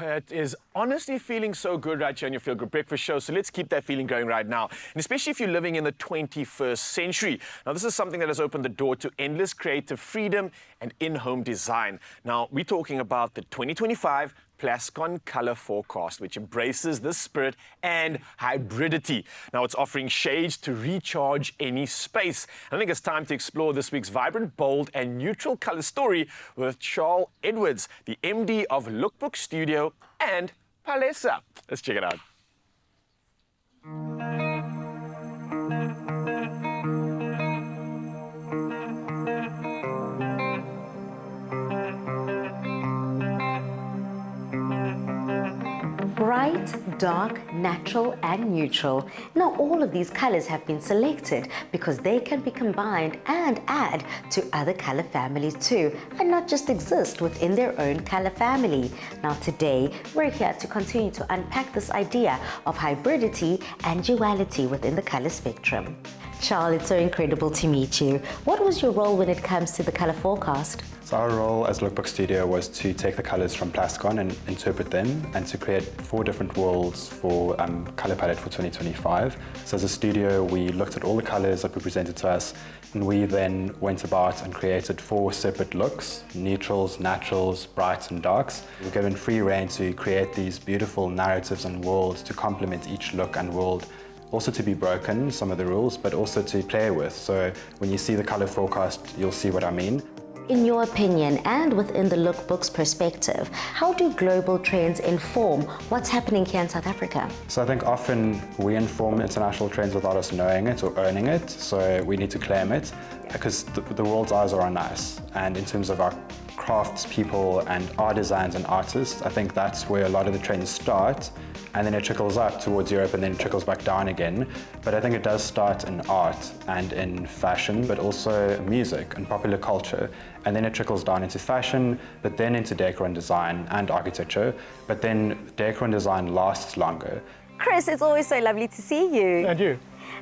It is honestly feeling so good right here on your Feel Good Breakfast show. So let's keep that feeling going right now. And especially if you're living in the 21st century. Now, this is something that has opened the door to endless creative freedom and in-home design. Now, we're talking about the 2025 Plascon color forecast, which embraces this spirit and hybridity. Now, it's offering shades to recharge any space. I think it's time to explore this week's vibrant, bold, and neutral color story with Charl Edwards, the MD of Lookbook Studio and Palesa. Let's check it out. Bright, dark, natural, and neutral. Now, all of these colors have been selected because they can be combined and add to other color families too, and not just exist within their own color family. Now, today, we're here to continue to unpack this idea of hybridity and duality within the color spectrum. Charl, it's so incredible to meet you. What was your role when it comes to the color forecast? So our role as Lookbook Studio was to take the colors from Plascon and interpret them and to create 4 different worlds for color palette for 2025. So as a studio, we looked at all the colors that were presented to us, and we then went about and created 4 separate looks: neutrals, naturals, brights, and darks. We were given free rein to create these beautiful narratives and worlds to complement each look and world. Also to be broken, some of the rules, but also to play with. So when you see the color forecast, you'll see what I mean. In your opinion, and within the Lookbook's perspective, how do global trends inform what's happening here in South Africa? So I think often we inform international trends without us knowing it or owning it, so we need to claim it, because the world's eyes are on us. And in terms of our craftspeople and our designs and artists, I think that's where a lot of the trends start, and then it trickles up towards Europe and then it trickles back down again. But I think it does start in art and in fashion, but also music and popular culture. And then it trickles down into fashion, but then into decor and design and architecture. But then decor and design lasts longer. Chris, it's always so lovely to see you. And you?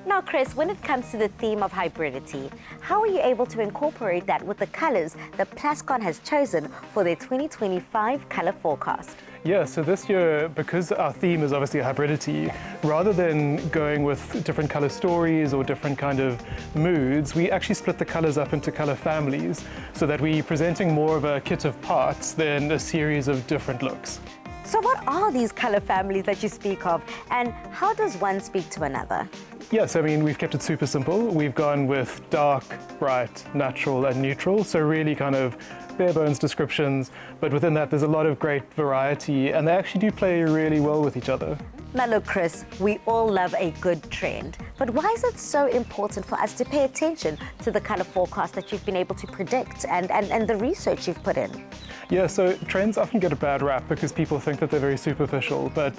Now, Chris, when it comes to the theme of hybridity, how are you able to incorporate that with the colors that Plascon has chosen for their 2025 color forecast? Yeah, so this year, because our theme is obviously hybridity, rather than going with different color stories or different kind of moods, we actually split the colors up into color families so that we're presenting more of a kit of parts than a series of different looks. So what are these color families that you speak of, and how does one speak to another? Yes, I mean, we've kept it super simple. We've gone with dark, bright, natural, and neutral, so really kind of bare bones descriptions, but within that there's a lot of great variety, and they actually do play really well with each other. Now look, Chris, we all love a good trend, but why is it so important for us to pay attention to the color forecast that you've been able to predict and the research you've put in? Yeah, so trends often get a bad rap because people think that they're very superficial, but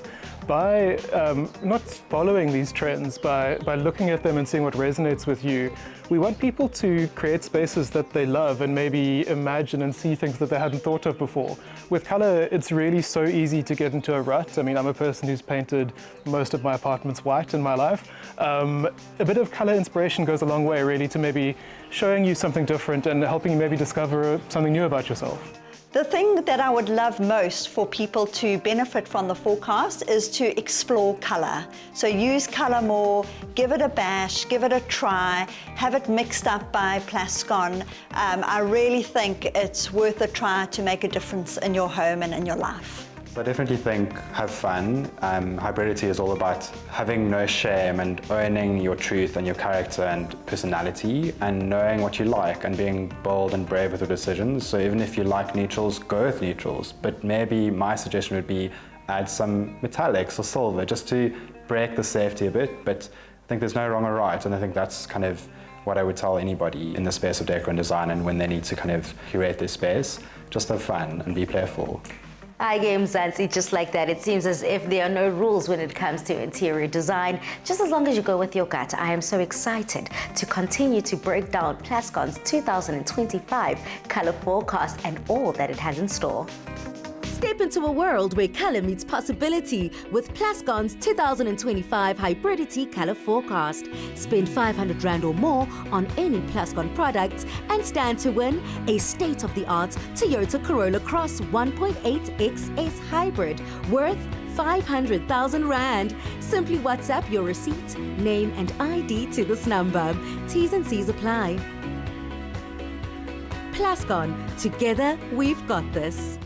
by not following these trends, by looking at them and seeing what resonates with you, we want people to create spaces that they love and maybe imagine and see things that they hadn't thought of before. With color, it's really so easy to get into a rut. I mean, I'm a person who's painted most of my apartments white in my life. A bit of color inspiration goes a long way, really, to maybe showing you something different and helping you maybe discover something new about yourself. The thing that I would love most for people to benefit from the forecast is to explore color. So use color more, give it a bash, give it a try, have it mixed up by Plascon. I really think it's worth a try to make a difference in your home and in your life. I definitely think have fun. Hybridity is all about having no shame and owning your truth and your character and personality and knowing what you like and being bold and brave with your decisions. So even if you like neutrals, go with neutrals. But maybe my suggestion would be add some metallics or silver just to break the safety a bit. But I think there's no wrong or right, and I think that's kind of what I would tell anybody in the space of decor and design, and when they need to kind of curate their space, just have fun and be playful. I game Zanzi just like that. It seems as if there are no rules when it comes to interior design, just as long as you go with your gut. I am so excited to continue to break down Plascon's 2025 color forecast and all that it has in store. Step into a world where color meets possibility with Plascon's 2025 Hybridity Color Forecast. Spend 500 Rand or more on any Plascon products and stand to win a state-of-the-art Toyota Corolla Cross 1.8 XS Hybrid worth 500,000 Rand. Simply WhatsApp your receipt, name and ID to this number. T's and C's apply. Plascon, together we've got this.